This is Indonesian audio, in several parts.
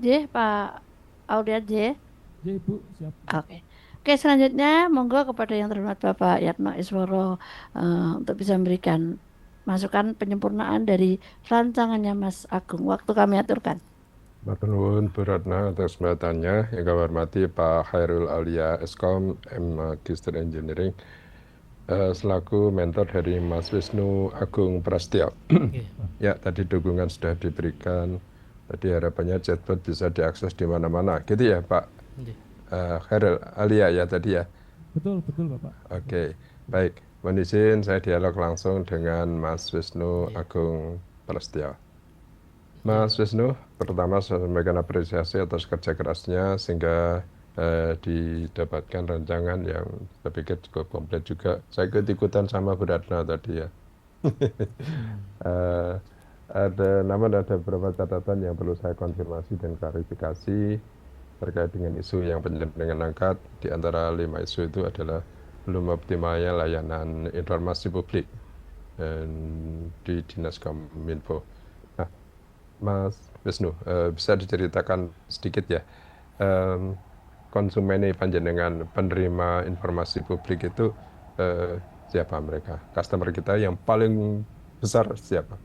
J, Pak Aulia J. Ya Ibu, siap. Oke. Oke, selanjutnya monggo kepada yang terhormat Bapak Yatno Isworo untuk bisa memberikan masukan penyempurnaan dari rancangannya Mas Agung. Waktu kami aturkan. Matur nuwun Bu Ratna atas kesempatannya. Yang kami hormati Pak Khairul Alia Eskom, M Magister Engineering, selaku mentor dari Mas Wisnu Agung Prasetyo. Oke. Ya, tadi dukungan sudah diberikan. Tadi harapannya chatbot bisa diakses di mana-mana. Gitu ya Pak Oke. Khairul Alia ya tadi ya. Betul, betul Bapak. Oke, baik. Mohon izin saya dialog langsung dengan Mas Wisnu Agung Prasetyo. Mas Wisnu, pertama saya sampaikan apresiasi atas kerja kerasnya sehingga didapatkan rancangan yang saya pikir cukup komplit juga. Saya ikut-ikutan sama Bu Ratna tadi ya. Namun ada beberapa catatan yang perlu saya konfirmasi dan klarifikasi terkait dengan isu yang penjenengan angkat. Di antara 5 isu itu adalah belum optimalnya layanan informasi publik di Dinas Kominfo. Nah, Mas Wisnu, bisa diceritakan sedikit ya, konsumen panjenengan penerima informasi publik itu siapa mereka? Customer kita yang paling besar siapa?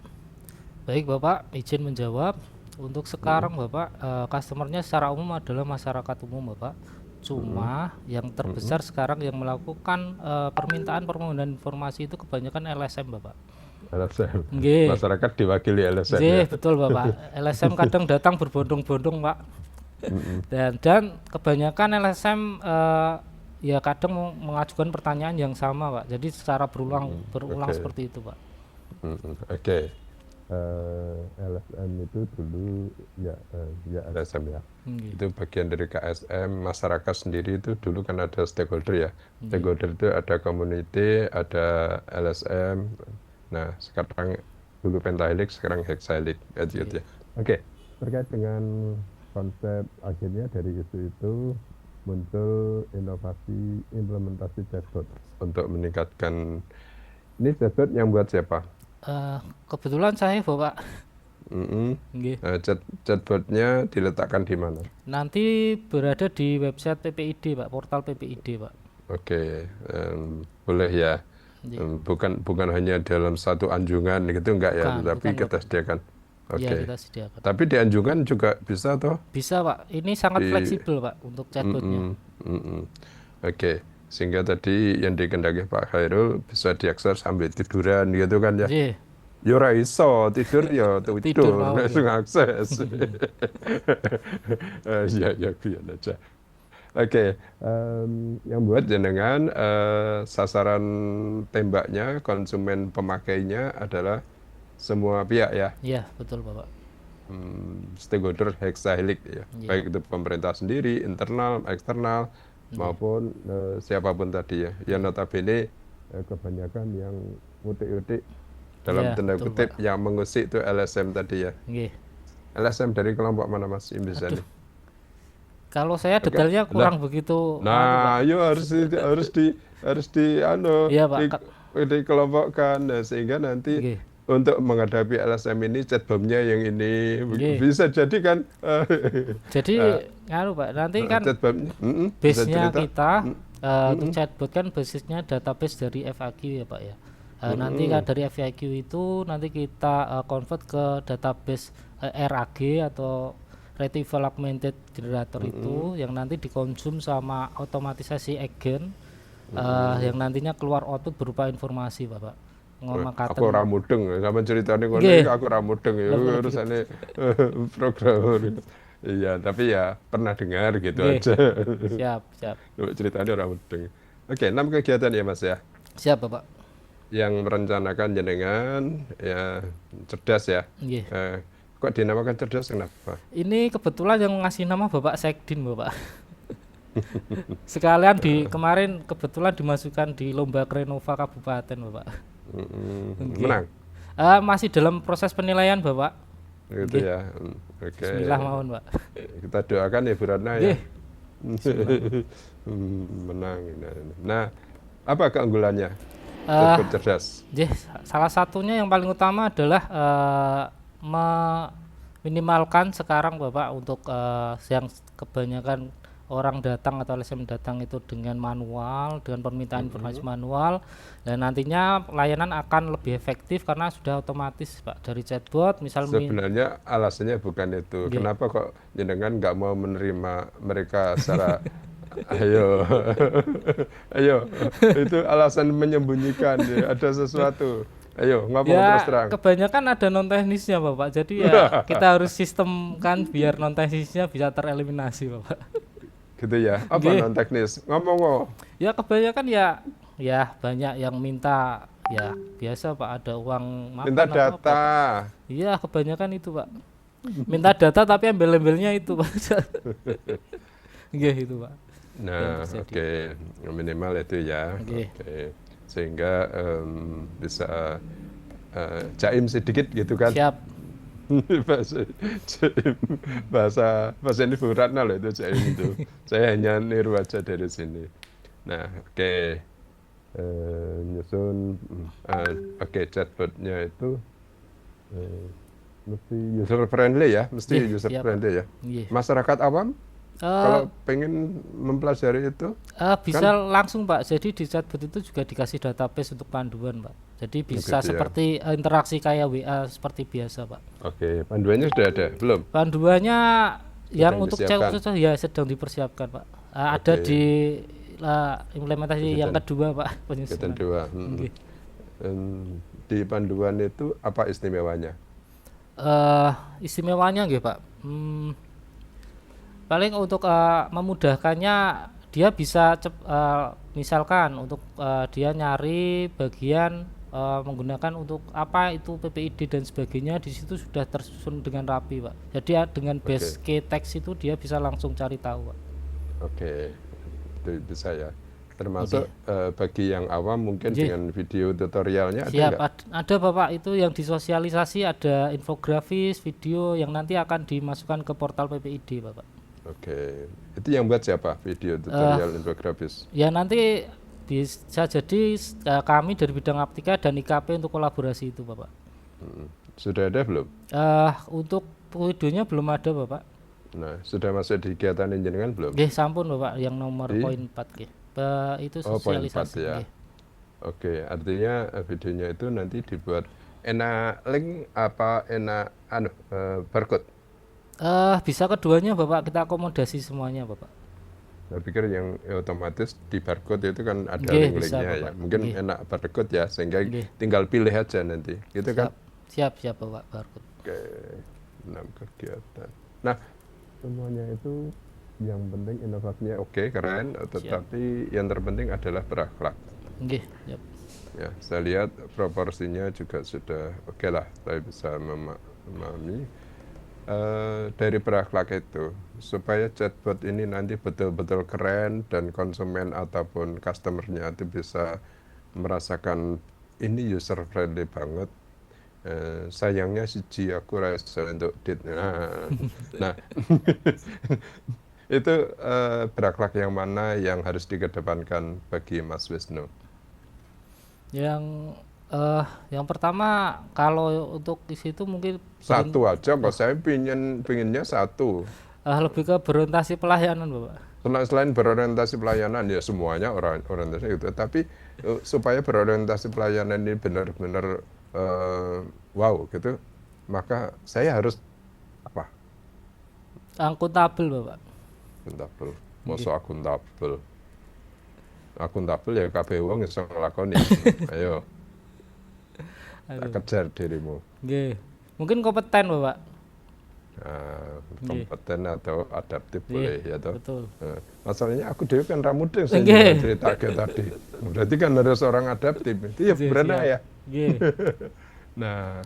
Baik Bapak, izin menjawab. Untuk sekarang Bapak, customernya secara umum adalah masyarakat umum Bapak. Cuma yang terbesar sekarang yang melakukan permintaan permohonan informasi itu kebanyakan LSM Bapak. LSM. Nggih. Masyarakat diwakili LSM Nggih, ya. betul Bapak. LSM kadang datang berbondong-bondong Pak. Dan kebanyakan LSM ya kadang mengajukan pertanyaan yang sama Pak. Jadi secara berulang Oke. seperti itu Pak. Oke. LSM itu dulu ya LSM ya. Nggih. Itu bagian dari KSM. Masyarakat sendiri itu dulu kan ada stakeholder ya. Stakeholder itu ada community, ada LSM. Nah, sekarang dulu pentahelix, sekarang hexahelix gitu ya. Oke. Terkait dengan konsep akhirnya dari isu itu muncul inovasi implementasi chatbot untuk meningkatkan. Ini chatbot yang buat siapa? Kebetulan saya Bapak. Nggih. Chatbotnya diletakkan di mana? Nanti berada di website PPID Pak, portal PPID Pak. Oke, boleh ya. Nggih. Bukan hanya dalam satu anjungan gitu enggak ya, Bukan, tapi bukan, kita Bapak. sediakan. Ya Oke. kita sediakan. Tapi di anjungan juga bisa toh? Bisa Pak, ini sangat fleksibel Pak untuk chatbotnya. Oke, sehingga tadi yang dikendaki Pak Khairul bisa diakses sambil tiduran gitu kan ya. Nggih. Ya ora iso tidur ya Tidur tidur mau, langsung akses. Ya biar aja. Oke, yang buat jenengan sasaran tembaknya konsumen pemakainya adalah semua pihak ya, Iya, betul Bapak. stakeholder hexahelix ya, Iya. baik itu pemerintah sendiri, internal, eksternal maupun siapapun tadi ya. Yang notabene kebanyakan yang utik-utik dalam Iya, tanda betul, kutip Pak. yang mengusik itu LSM tadi ya. Nggih. LSM dari kelompok mana Mas Imbisa Aduh, nih? kalau saya detailnya kurang begitu Nah, yuk harus di Iya, Pak. dikelompokkan. Nah, sehingga nanti Nggih. untuk menghadapi LSM ini chatbomnya yang ini Nggih. bisa jadi kan Jadi Pak, nanti kan chatbomnya bisa base-nya cerita. kita untuk chatbot kan basisnya database dari FAQ ya Pak ya. Nanti kan dari FAQ itu nanti kita convert ke database RAG atau Retrieval Augmented Generator itu yang nanti dikonsum sama otomatisasi agent yang nantinya keluar output berupa informasi Bapak. Aku ora mudeng sama ceritanya ngono Nggih. iki aku ora mudeng ya urusane programmer. Iya, tapi ya pernah dengar gitu Nggih. aja. Siap, siap. Ceritanya ora mudeng. Oke, 6 kegiatan ya Mas ya. Siap Bapak. Yang merencanakan jenengan ya cerdas ya. Nggih. Kok dinamakan cerdas kenapa? Ini kebetulan yang ngasih nama Bapak Sekdin Bapak. Sekalian kemarin kebetulan dimasukkan di lomba Krenova Kabupaten Bapak. Menang. Masih dalam proses penilaian Bapak. Gitu ya. Oke. Bismillah mohon Pak. Kita doakan ya Bu Ratna ya. Nggih. Menang. Nah, apa keunggulannya? Chatbot cerdas. Salah satunya yang paling utama adalah minimalkan sekarang Bapak untuk yang kebanyakan orang datang atau LSM datang itu dengan manual, dengan permintaan informasi manual, dan nantinya layanan akan lebih efektif karena sudah otomatis Pak dari chatbot misal Sebenarnya alasannya bukan itu. Nggih. Kenapa kok jenengan nggak mau menerima mereka secara ayo, ayo, itu alasan menyembunyikan ya. Ada sesuatu. Ayo ngomong terus ya terang. kebanyakan ada non teknisnya Bapak. Jadi ya kita harus sistemkan biar non teknisnya bisa tereliminasi Bapak. Gitu ya. Apa Nggih. non teknis? Ngomong kok. Ya kebanyakan ya banyak yang minta ya biasa Pak ada uang makan Minta atau apa. data. Iya kebanyakan itu Pak. Minta data tapi embel-embelnya itu Pak. Nggih itu Pak. Nah, Yang oke, minimal itu ya. Nggih. Oke. Sehingga bisa jaim sedikit gitu kan. Siap. bahasa jaim, bahasa ini Bu Ratna loh itu jaim itu. Saya hanya niru aja dari sini. Nah, oke. Nyusun oke, chatbotnya itu mesti user friendly ya, mesti Nggih, user siap, friendly ya. Nggih. Masyarakat awam Eh, kalau pengen mempelajari itu bisa langsung Pak. Jadi di chatbot itu juga dikasih database untuk panduan Pak. Jadi bisa gitu ya. seperti interaksi kayak WA seperti biasa Pak. oke, panduannya sudah ada belum? Panduannya yang untuk disiapkan. chat ya sedang dipersiapkan Pak. Ada Oke. di implementasi yang Kegiatan. kedua Pak Kegiatan penyusunan. dua. Nggih. Di panduan itu apa istimewanya? Istimewanya nggih Pak. Paling untuk memudahkannya dia bisa misalkan untuk dia nyari bagian menggunakan untuk apa itu PPID dan sebagainya di situ sudah tersusun dengan rapi Pak. Jadi dengan base key text itu dia bisa langsung cari tahu Pak. Oke, itu bisa ya. Termasuk bagi yang awam mungkin Nggih. dengan video tutorialnya ada Siap, nggak? ada Bapak itu yang disosialisasi ada infografis, video yang nanti akan dimasukkan ke portal PPID Bapak. Oke, itu yang buat siapa? Video tutorial infografis. Ya nanti bisa jadi kami dari bidang aptika dan IKP untuk kolaborasi itu Bapak. Sudah ada belum? Untuk videonya belum ada Bapak. Nah, sudah masuk di kegiatan jenengan belum? Nggih sampun Bapak yang nomor Di? poin 4 nggih. Itu Oh, poin 4 sosialisasi ya. nggih. Oke, artinya videonya itu nanti dibuat enak link apa enak barcode. Bisa keduanya Bapak, kita akomodasi semuanya Bapak. Saya pikir yang otomatis di barcode itu kan ada Nggih, bisa, link-linknya ya. Bapak. Mungkin Nggih. enak barcode ya, sehingga Nggih. tinggal pilih aja nanti. Gitu kan? Siap Bapak barcode. Oke, 6 kegiatan. Nah, semuanya itu yang penting inovasinya oke, keren, tetapi yang terpenting adalah berakhlak. Nggih, siap. Ya, saya lihat proporsinya juga sudah oke lah, saya bisa memahami dari berakhlak itu supaya chatbot ini nanti betul-betul keren dan konsumen ataupun customernya itu bisa merasakan ini user friendly banget. Sayangnya siji aku rasa untuk dit. Nah, itu berakhlak yang mana yang harus dikedepankan bagi Mas Wisnu? Yang pertama kalau untuk di situ mungkin Satu aja kok, saya pinginnya satu. lebih ke berorientasi pelayanan Bapak. Selain berorientasi pelayanan ya semuanya orientasi itu, tapi supaya berorientasi pelayanan ini benar-benar wow gitu, maka saya harus apa? Akuntabel Bapak. Akuntabel. Mosok akuntabel. Akuntabel ya kabeh wong iso nglakoni. Ayo. Tak kejar dirimu. Nggih. Mungkin kompeten Bapak. Nah, kompeten atau adaptif Nggih, boleh ya toh. betul. Nah, masalahnya aku dewe kan ramudeng saya Nggih. cerita tadi. Berarti kan harus orang adaptif. Itu ya Nggih, benar siap. ya. Nggih. Nah,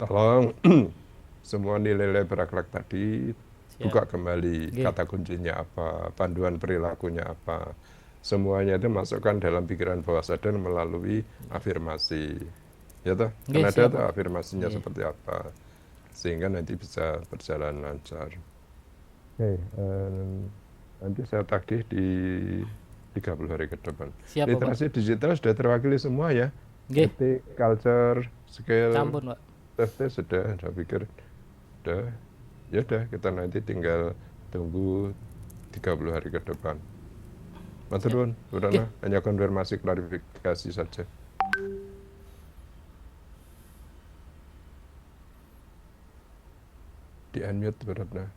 tolong semua nilai-nilai berakhlak tadi buka kembali Nggih. kata kuncinya apa, panduan perilakunya apa. Semuanya itu masukkan dalam pikiran bawah sadar melalui afirmasi. Ya toh? Nggih, Kan ada siap, tuh Pak. afirmasinya Nggih. seperti apa. Sehingga nanti bisa berjalan lancar. Oke, nanti saya tagih di 30 hari ke depan. Siap, Bapak. Literasi digital sudah terwakili semua ya. Nggih. Etik, culture, skill, Sampun Pak. safety sudah, saya pikir sudah. Ya udah, kita nanti tinggal tunggu 30 hari ke depan. Matur nuwun, Bu Rana, hanya konfirmasi klarifikasi saja. Di unmute Bu Rana.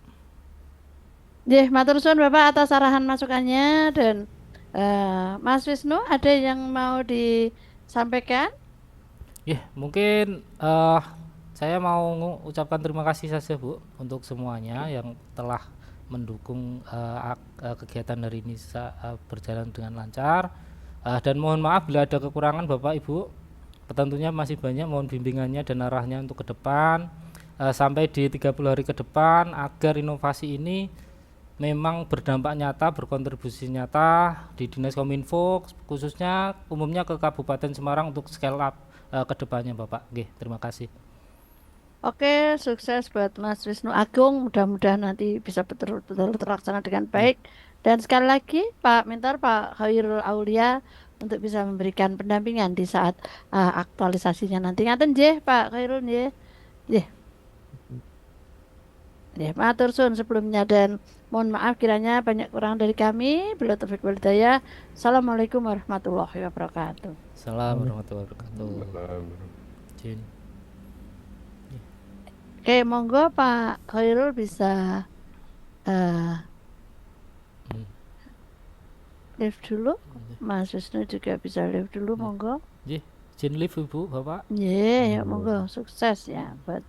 Nggih, matur suwun Bapak atas arahan masukannya dan Mas Wisnu ada yang mau disampaikan? Mungkin saya mau ucapkan terima kasih saja Bu untuk semuanya yang telah mendukung kegiatan hari ini berjalan dengan lancar. Dan mohon maaf bila ada kekurangan Bapak Ibu. Tentunya masih banyak, mohon bimbingannya dan arahnya untuk ke depan sampai di 30 hari ke depan agar inovasi ini memang berdampak nyata, berkontribusi nyata di Dinas Kominfo, khususnya umumnya ke Kabupaten Semarang untuk scale up ke depannya Bapak. Oke, terima kasih. Oke, sukses buat Mas Wisnu Agung. Mudah-mudahan nanti bisa betul-betul terlaksana dengan baik. Dan sekali lagi Pak Mentor, Pak Khairul Aulia untuk bisa memberikan pendampingan di saat aktualisasinya nanti. Ngaten nggih Pak Khairul nggih. Nggih. Ya, matur suwun sebelumnya dan mohon maaf kiranya banyak kurang dari kami. Bila taufik wal hidayah. Assalamualaikum warahmatullahi wabarakatuh. Assalamualaikum warahmatullahi wabarakatuh. Salam. Jin. Oke, monggo Pak Khairul bisa live dulu. Mas Wisnu juga bisa live dulu, monggo. Jin live Ibu, Bapak. Iya, ya monggo sukses ya buat